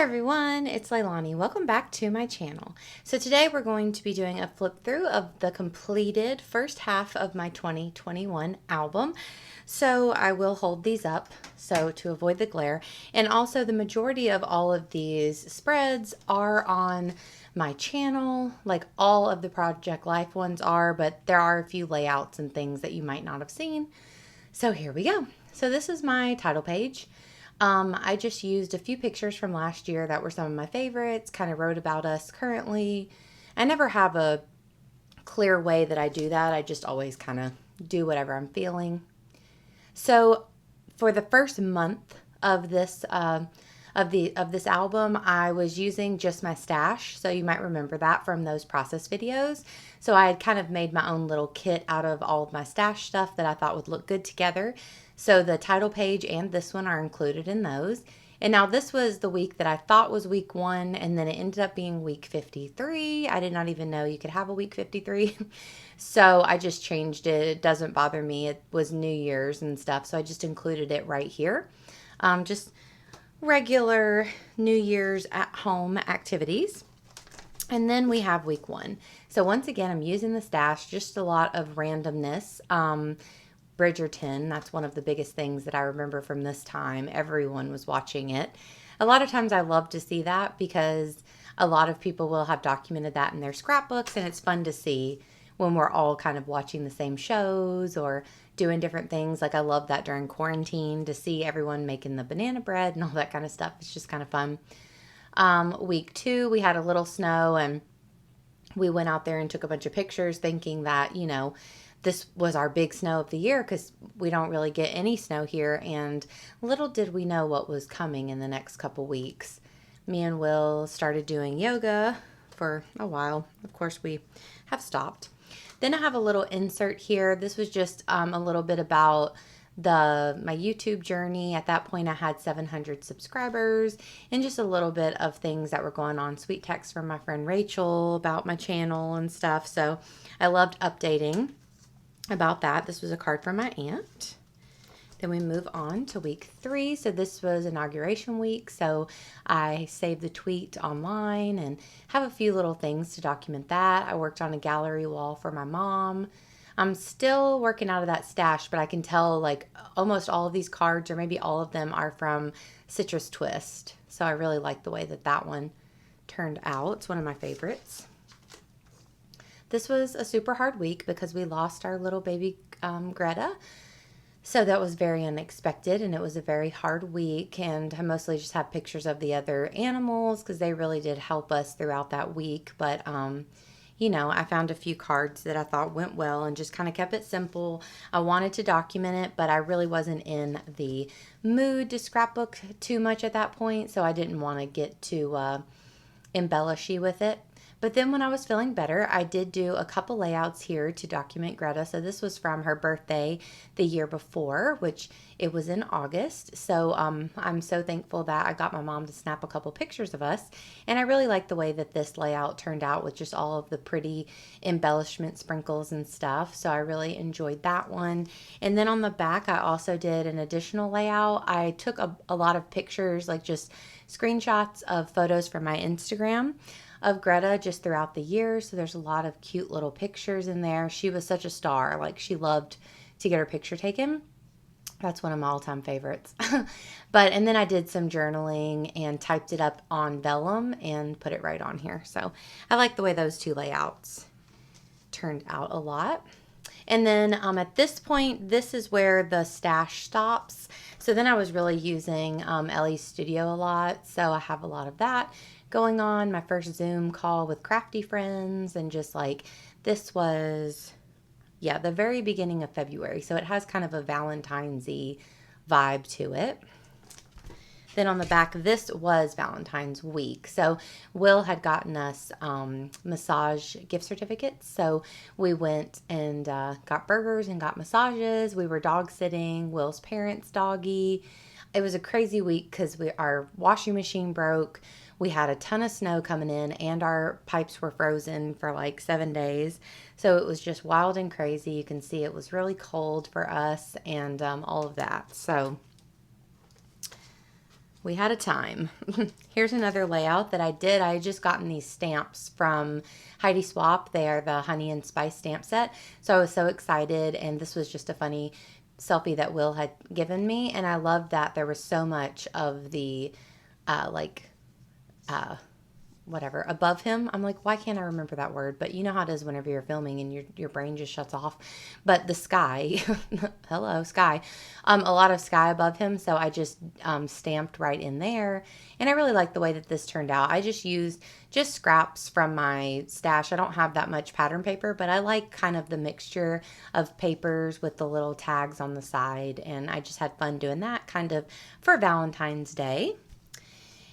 Everyone, it's Leilani. Welcome back to my channel. So today we're going to be doing a flip through of the completed first half of my 2021 album. So I will hold these up so to avoid the glare. And also the majority of all of these spreads are on my channel, like all of the Project Life ones are, but there are a few layouts and things that you might not have seen. So here we go. So this is my title page. I just used a few pictures from last year that were some of my favorites, kind of wrote about us currently. I never have a clear way that I do that. I just always kind of do whatever I'm feeling. So for the first month of this this album, I was using just my stash. So you might remember that from those process videos. So I had kind of made my own little kit out of all of my stash stuff that I thought would look good together. So the title page and this one are included in those. And now this was the week that I thought was week 1, and then it ended up being week 53. I did not even know you could have a week 53. So I just changed it. It doesn't bother me. It was New Year's and stuff, so I just included it right here. Just regular New Year's at home activities. And then we have week 1. So once again, I'm using the stash, just a lot of randomness. Bridgerton, that's one of the biggest things that I remember from this time. Everyone was watching it. A lot of times I love to see that because a lot of people will have documented that in their scrapbooks, and it's fun to see when we're all kind of watching the same shows or doing different things. Like I love that during quarantine to see everyone making the banana bread and all that kind of stuff. It's just kind of fun. Week 2, we had a little snow, and we went out there and took a bunch of pictures thinking that, this was our big snow of the year because we don't really get any snow here, and little did we know what was coming in the next couple weeks. Me and Will started doing yoga for a while. Of course, we have stopped. Then I have a little insert here. This was just a little bit about my YouTube journey. At that point, I had 700 subscribers, and just a little bit of things that were going on. Sweet text from my friend Rachel about my channel and stuff. So I loved updating about that. This was a card from my aunt. Then we move on to week 3. So this was inauguration week. So I saved the tweet online and have a few little things to document that. I worked on a gallery wall for my mom. I'm still working out of that stash, but I can tell like almost all of these cards, or maybe all of them, are from Citrus Twist. So I really like the way that that one turned out. It's one of my favorites. This was a super hard week because we lost our little baby Greta. So that was very unexpected, and it was a very hard week. And I mostly just have pictures of the other animals because they really did help us throughout that week. But, I found a few cards that I thought went well and just kind of kept it simple. I wanted to document it, but I really wasn't in the mood to scrapbook too much at that point. So I didn't want to get too embellishy with it. But then when I was feeling better, I did do a couple layouts here to document Greta. So this was from her birthday the year before, which it was in August. So I'm so thankful that I got my mom to snap a couple pictures of us. And I really like the way that this layout turned out with just all of the pretty embellishment sprinkles and stuff. So I really enjoyed that one. And then on the back, I also did an additional layout. I took a lot of pictures, like just screenshots of photos from my Instagram of Greta just throughout the year. So there's a lot of cute little pictures in there. She was such a star. Like, she loved to get her picture taken. That's one of my all-time favorites. And then I did some journaling and typed it up on vellum and put it right on here. So I like the way those two layouts turned out a lot. And then at this point, this is where the stash stops. So then I was really using Ellie's Studio a lot. So I have a lot of that going on. My first Zoom call with crafty friends, and just like, this was, the very beginning of February. So it has kind of a Valentine's-y vibe to it. Then on the back, this was Valentine's week. So Will had gotten us massage gift certificates. So we went and got burgers and got massages. We were dog sitting Will's parents' doggy. It was a crazy week because our washing machine broke. We had a ton of snow coming in, and our pipes were frozen for like 7 days. So it was just wild and crazy. You can see it was really cold for us, and all of that. So we had a time. Here's another layout that I did. I had just gotten these stamps from Heidi Swap. They are the Honey and Spice stamp set. So I was so excited, and this was just a funny selfie that Will had given me. And I loved that there was so much of the, whatever above him. I'm like, why can't I remember that word? But you know how it is whenever you're filming and your brain just shuts off. But the sky, hello sky, a lot of sky above him. So I just stamped right in there, and I really like the way that this turned out. I just used just scraps from my stash. I don't have that much pattern paper, but I like kind of the mixture of papers with the little tags on the side, and I just had fun doing that kind of for Valentine's Day.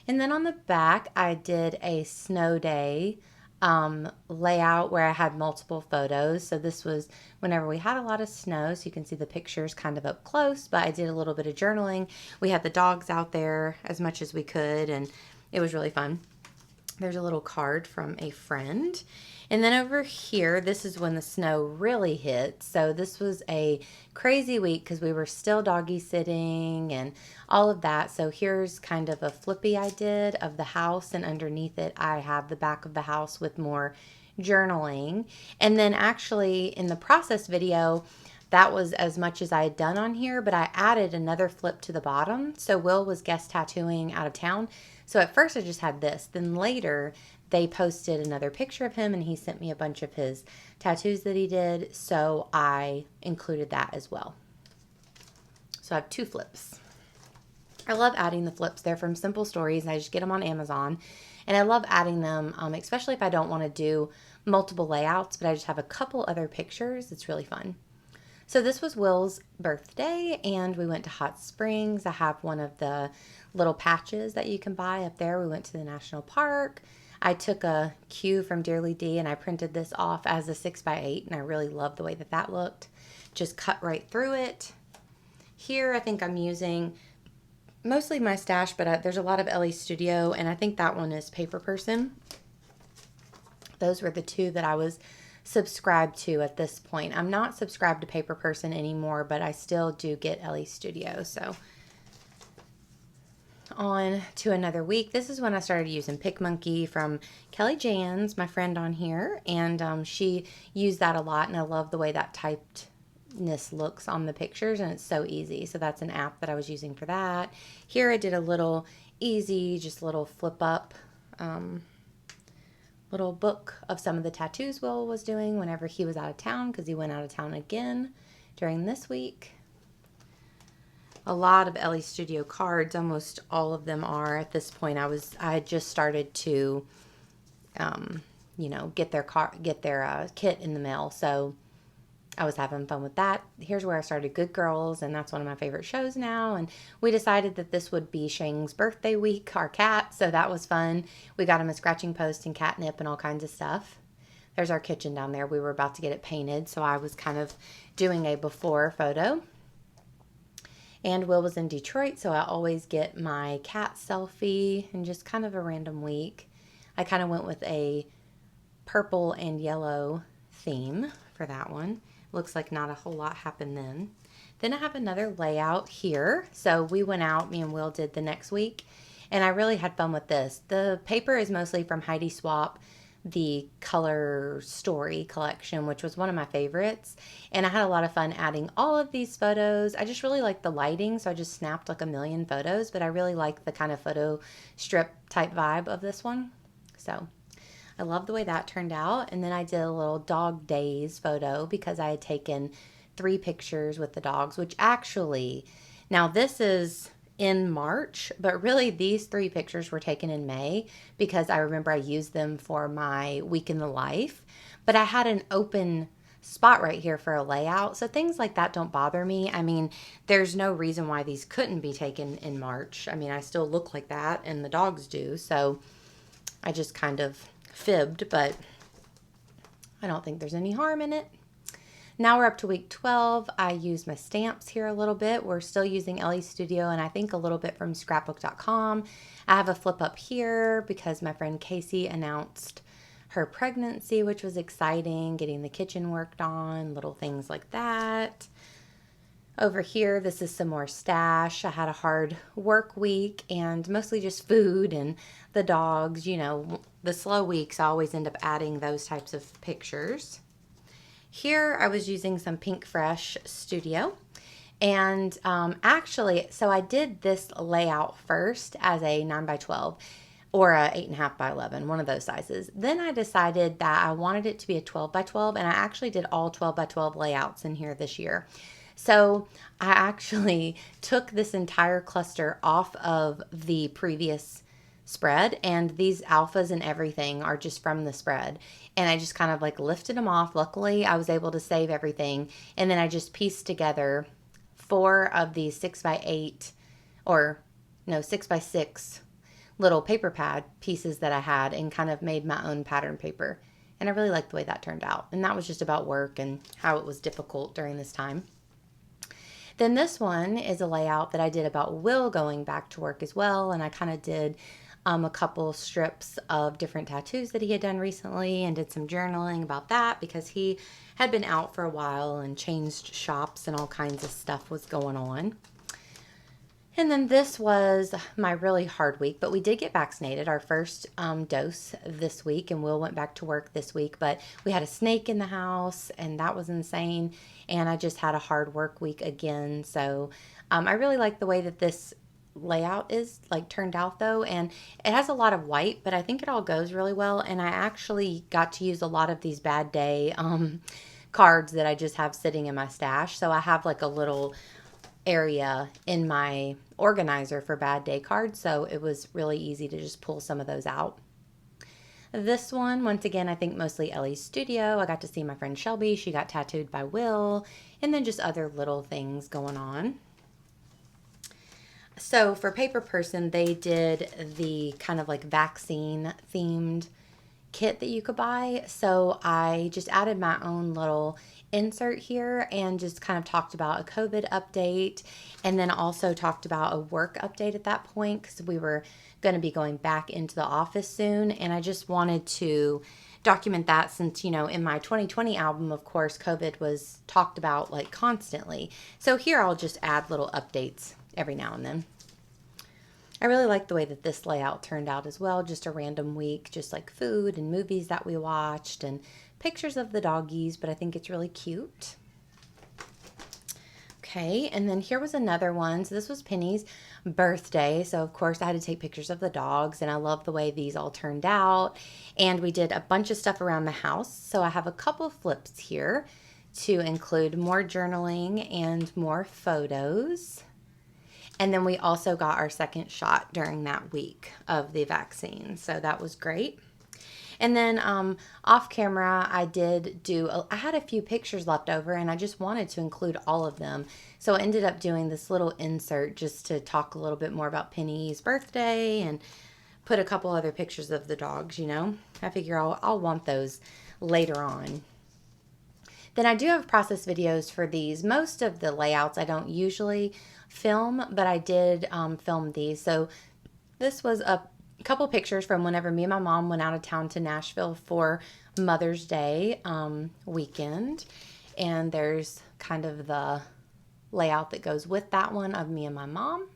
And then on the back, I did a snow day layout where I had multiple photos. So this was whenever we had a lot of snow, so you can see the pictures kind of up close, but I did a little bit of journaling. We had the dogs out there as much as we could, and it was really fun. There's a little card from a friend. And then over here, this is when the snow really hit. So this was a crazy week because we were still doggy sitting and all of that. So here's kind of a flippy I did of the house, and underneath it I have the back of the house with more journaling. And then actually in the process video, that was as much as I had done on here, but I added another flip to the bottom. So Will was guest tattooing out of town. So at first I just had this. Then later they posted another picture of him, and he sent me a bunch of his tattoos that he did. So I included that as well. So I have 2 flips. I love adding the flips. They're from Simple Stories. I just get them on Amazon. And I love adding them, especially if I don't want to do multiple layouts, but I just have a couple other pictures. It's really fun. So this was Will's birthday, and we went to Hot Springs. I have one of the little patches that you can buy up there. We went to the national park. I took a cue from Dearly D, and I printed this off as a 6x8, and I really love the way that that looked. Just cut right through it. Here I think I'm using mostly my stash, but there's a lot of Ellie Studio, and I think that one is Paper Person. Those were the 2 that I was subscribed to at this point. I'm not subscribed to Paper Person anymore, but I still do get Ellie Studio. So on to another week. This is when I started using PicMonkey from Kelly Jans, my friend on here, and she used that a lot, and I love the way that typedness looks on the pictures, and it's so easy. So that's an app that I was using for that. Here I did a little easy, just little flip up little book of some of the tattoos Will was doing whenever he was out of town, because he went out of town again during this week. A lot of Ellie Studio cards, almost all of them are at this point. I had just started to, get their kit in the mail, so I was having fun with that. Here's where I started Good Girls, and that's one of my favorite shows now. And we decided that this would be Shang's birthday week, our cat, so that was fun. We got him a scratching post and catnip and all kinds of stuff. There's our kitchen down there. We were about to get it painted, so I was kind of doing a before photo. And Will was in Detroit, so I always get my cat selfie, and just kind of a random week. I kind of went with a purple and yellow theme for that one. Looks like not a whole lot happened then. Then I have another layout here. So we went out, me and Will did the next week, and I really had fun with this. The paper is mostly from Heidi Swap, the Color Story collection, which was one of my favorites. And I had a lot of fun adding all of these photos. I just really like the lighting, so I just snapped like a million photos, but I really like the kind of photo strip type vibe of this one. So I love the way that turned out. And then I did a little dog days photo because I had taken 3 pictures with the dogs, which actually, now this is in March, but really these 3 pictures were taken in May because I remember I used them for my week in the life, but I had an open spot right here for a layout. So things like that don't bother me. I mean, there's no reason why these couldn't be taken in March. I mean, I still look like that and the dogs do. So I just kind of fibbed, but I don't think there's any harm in it. Now we're up to week 12. I use my stamps here a little bit. We're still using Ellie Studio, and I think a little bit from scrapbook.com. I have a flip up here because my friend Casey announced her pregnancy, which was exciting, getting the kitchen worked on, little things like that. Over here, this is some more stash. I had a hard work week and mostly just food and the dogs. You know, the slow weeks, I always end up adding those types of pictures. Here, I was using some Pink Fresh Studio. And actually, so I did this layout first as a 9 by 12 or a 8.5 by 11, one of those sizes. Then I decided that I wanted it to be a 12 by 12, and I actually did all 12 by 12 layouts in here this year. So I actually took this entire cluster off of the previous spread, and these alphas and everything are just from the spread. And I just kind of like lifted them off. Luckily, I was able to save everything. And then I just pieced together 4 of these 6 by 8 or no, 6 by 6 little paper pad pieces that I had and kind of made my own pattern paper. And I really liked the way that turned out. And that was just about work and how it was difficult during this time. Then this one is a layout that I did about Will going back to work as well. And I kind of did a couple strips of different tattoos that he had done recently and did some journaling about that because he had been out for a while and changed shops and all kinds of stuff was going on. And then this was my really hard week, but we did get vaccinated, our first dose this week, and Will went back to work this week, but we had a snake in the house and that was insane. And I just had a hard work week again. So I really like the way that this layout is like turned out though, and it has a lot of white, but I think it all goes really well. And I actually got to use a lot of these bad day cards that I just have sitting in my stash. So I have like a little area in my organizer for bad day cards, so it was really easy to just pull some of those out. This one, once again, I think mostly Ellie's studio. I got to see my friend Shelby. She got tattooed by Will, and then just other little things going on. So for Paper Person, they did the kind of like vaccine themed kit that you could buy. So I just added my own little insert here and just kind of talked about a COVID update, and then also talked about a work update at that point because we were going to be going back into the office soon. And I just wanted to document that since, you know, in my 2020 album, of course, COVID was talked about like constantly. So here I'll just add little updates every now and then. I really like the way that this layout turned out as well. Just a random week, just like food and movies that we watched and pictures of the doggies, but I think it's really cute. Okay, and then here was another one. So this was Penny's birthday. So of course I had to take pictures of the dogs, and I love the way these all turned out. And we did a bunch of stuff around the house. So I have a couple flips here to include more journaling and more photos. And then we also got our second shot during that week of the vaccine. So that was great. And then off camera, I had a few pictures left over and I just wanted to include all of them. So I ended up doing this little insert just to talk a little bit more about Penny's birthday and put a couple other pictures of the dogs, you know. I figure I'll want those later on. Then I do have process videos for these. Most of the layouts I don't usually film, but I did film these. So this was a couple pictures from whenever me and my mom went out of town to Nashville for Mother's Day weekend. And there's kind of the layout that goes with that one of me and my mom.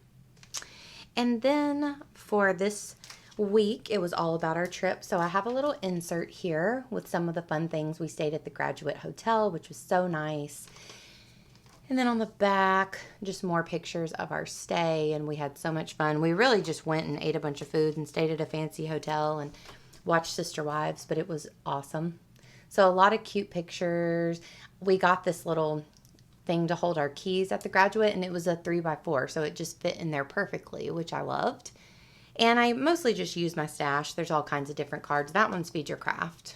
And then for this week, it was all about our trip. So I have a little insert here with some of the fun things. We stayed at the Graduate Hotel, which was so nice. And then on the back, just more pictures of our stay, and we had so much fun. We really just went and ate a bunch of food and stayed at a fancy hotel and watched Sister Wives, but it was awesome. So a lot of cute pictures. We got this little thing to hold our keys at the Graduate, and it was a 3x4, so it just fit in there perfectly, which I loved. And I mostly just used my stash. There's all kinds of different cards. That one's Feed Your Craft.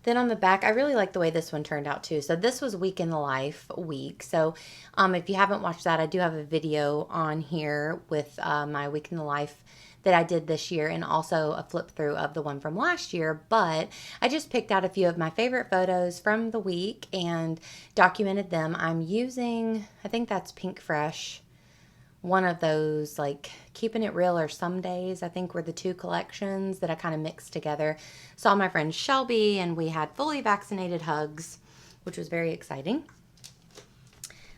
Then on the back, I really like the way this one turned out too. So this was Week in the Life week. So if you haven't watched that, I do have a video on here with my Week in the Life that I did this year, and also a flip through of the one from last year. But I just picked out a few of my favorite photos from the week and documented them. I'm using, I think that's Pink Fresh. One of those, like Keeping It Real or Some Days, I think were the two collections that I kind of mixed together. Saw my friend Shelby and we had fully vaccinated hugs, which was very exciting.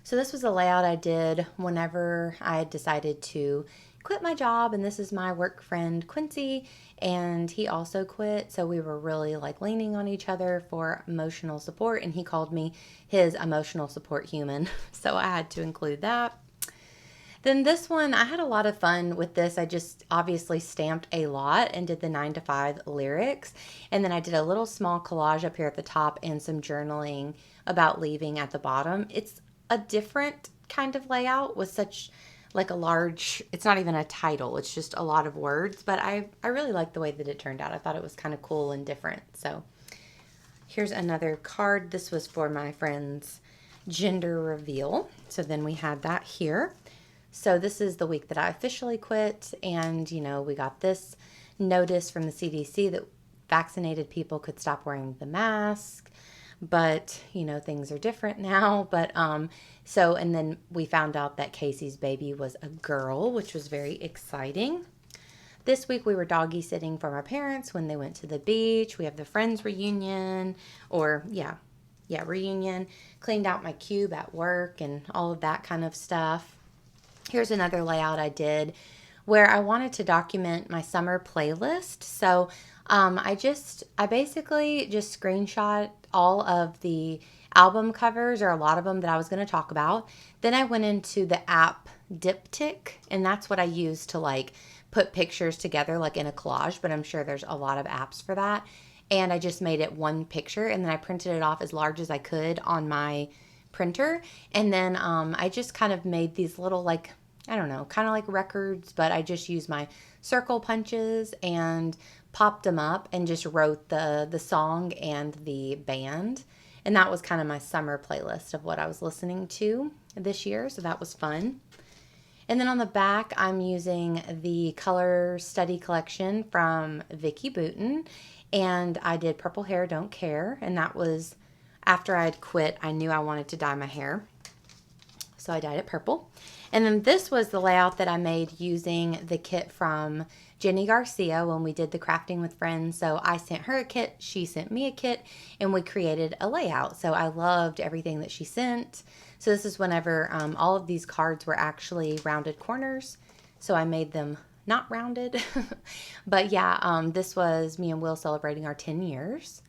So this was a layout I did whenever I had decided to quit my job, and this is my work friend Quincy, and he also quit, so we were really like leaning on each other for emotional support, and he called me his emotional support human, so I had to include that. Then this one, I had a lot of fun with this. I just obviously stamped a lot and did the 9 to 5 lyrics. And then I did a little small collage up here at the top and some journaling about leaving at the bottom. It's a different kind of layout with such like a large, it's not even a title, it's just a lot of words. But I really liked the way that it turned out. I thought it was kind of cool and different. So here's another card. This was for my friend's gender reveal. So then we had that here. So this is the week that I officially quit, and we got this notice from the CDC that vaccinated people could stop wearing the mask, but things are different now. But and then we found out that Casey's baby was a girl, which was very exciting. This week we were doggy sitting for my parents when they went to the beach. We have the friends reunion, reunion. Cleaned out my cube at work and all of that kind of stuff. Here's another layout I did where I wanted to document my summer playlist. So I basically just screenshot all of the album covers, or a lot of them that I was going to talk about. Then I went into the app Diptyque, and that's what I use to like put pictures together like in a collage, but I'm sure there's a lot of apps for that. And I just made it one picture, and then I printed it off as large as I could on my printer. And then I just kind of made these little like, I don't know, kind of like records, but I just used my circle punches and popped them up and just wrote the song and the band. And that was kind of my summer playlist of what I was listening to this year. So that was fun. And then on the back, I'm using the Color Study Collection from Vicki Boutin. And I did Purple Hair, Don't Care. And that was after I had quit. I knew I wanted to dye my hair, so I dyed it purple. And then this was the layout that I made using the kit from Jenny Garcia when we did the Crafting with Friends. So I sent her a kit, she sent me a kit, and we created a layout. So I loved everything that she sent. So this is whenever all of these cards were actually rounded corners. So I made them not rounded. But yeah, this was me and Will celebrating our 10 years.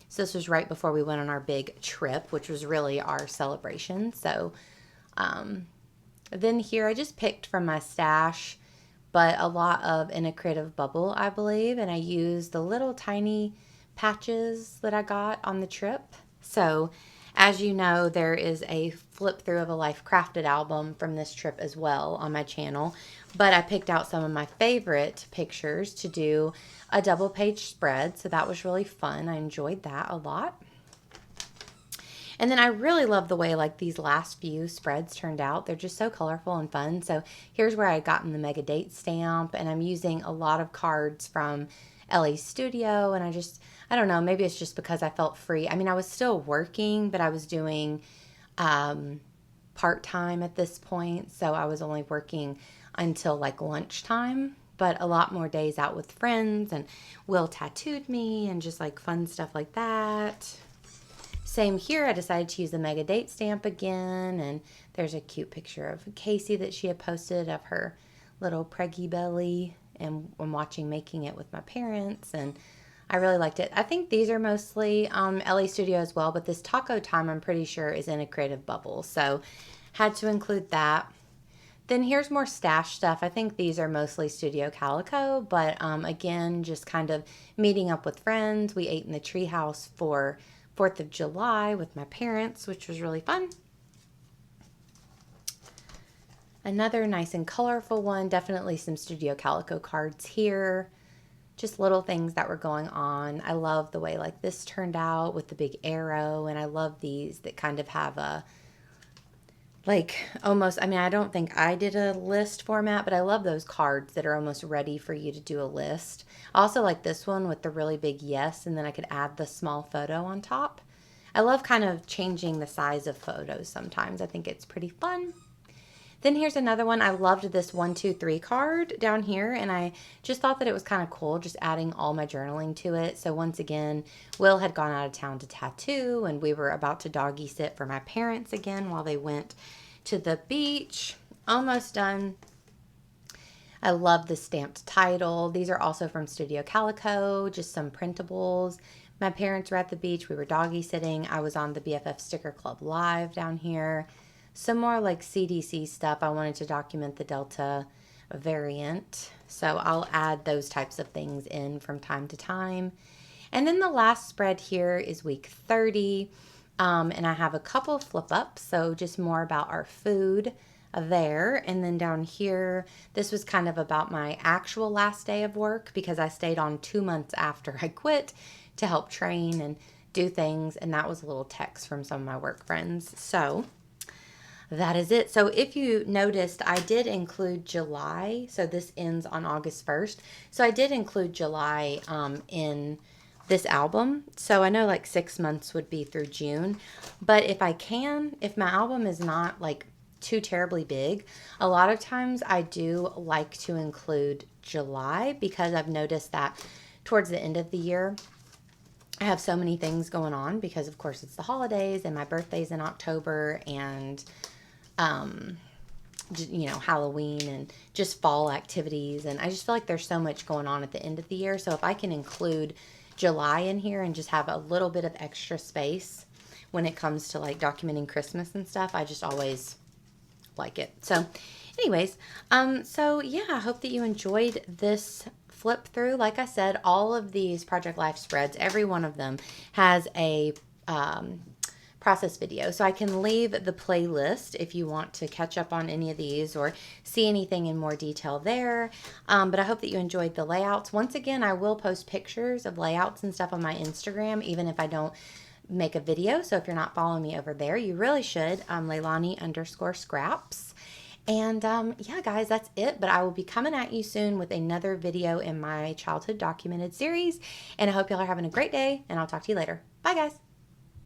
So this was right before we went on our big trip, which was really our celebration. So then here I just picked from my stash, but a lot of In a Creative Bubble, I believe. And I used the little tiny patches that I got on the trip. So as you know, there is a flip through of a Life Crafted album from this trip as well on my channel. But I picked out some of my favorite pictures to do a double page spread. So that was really fun. I enjoyed that a lot. And then I really love the way like these last few spreads turned out. They're just so colorful and fun. So here's where I had gotten the mega date stamp, and I'm using a lot of cards from Ellie's studio. And I don't know, maybe it's just because I felt free. I mean, I was still working, but I was doing part-time at this point. So I was only working until like lunchtime, but a lot more days out with friends, and Will tattooed me and just like fun stuff like that. Same here, I decided to use the mega date stamp again, and there's a cute picture of Casey that she had posted of her little preggy belly, and I'm watching Making It with my parents, and I really liked it. I think these are mostly Ellie Studio as well, but this Taco Time I'm pretty sure is in a Creative Bubble, so had to include that. Then here's more stash stuff. I think these are mostly Studio Calico, but again, just kind of meeting up with friends. We ate in the treehouse for 4th of July with my parents, which was really fun. Another nice and colorful one, definitely some Studio Calico cards here. Just little things that were going on. I love the way like this turned out with the big arrow, and I love these that kind of have a like almost, I mean, I don't think I did a list format, but I love those cards that are almost ready for you to do a list. I also like this one with the really big yes, and then I could add the small photo on top. I love kind of changing the size of photos sometimes. I think it's pretty fun. Then here's another one. I loved this 1, 2, 3 card down here, and I just thought that it was kind of cool, just adding all my journaling to it. So once again, Will had gone out of town to tattoo, and we were about to doggy sit for my parents again while they went to the beach. Almost done. I love the stamped title. These are also from Studio Calico, just some printables. My parents were at the beach. We were doggy sitting. I was on the BFF Sticker Club Live down here. Some more like CDC stuff. I wanted to document the Delta variant. So I'll add those types of things in from time to time. And then the last spread here is week 30. And I have a couple flip ups. So just more about our food there. And then down here, this was kind of about my actual last day of work because I stayed on 2 months after I quit to help train and do things. And that was a little text from some of my work friends. So that is it. So if you noticed, I did include July. So this ends on August 1st. So I did include July in this album. So I know like 6 months would be through June. But if I can, if my album is not like too terribly big, a lot of times I do like to include July because I've noticed that towards the end of the year, I have so many things going on because of course it's the holidays and my birthday's in October and you know, Halloween and just fall activities. And I just feel like there's so much going on at the end of the year. So if I can include July in here and just have a little bit of extra space when it comes to like documenting Christmas and stuff, I just always like it. So anyways, so yeah, I hope that you enjoyed this flip through. Like I said, all of these Project Life spreads, every one of them has a process video. So I can leave the playlist if you want to catch up on any of these or see anything in more detail there. But I hope that you enjoyed the layouts. Once again, I will post pictures of layouts and stuff on my Instagram, even if I don't make a video. So if you're not following me over there, you really should. Leilani_scraps. And yeah, guys, that's it. But I will be coming at you soon with another video in my childhood documented series. And I hope y'all are having a great day, and I'll talk to you later. Bye, guys.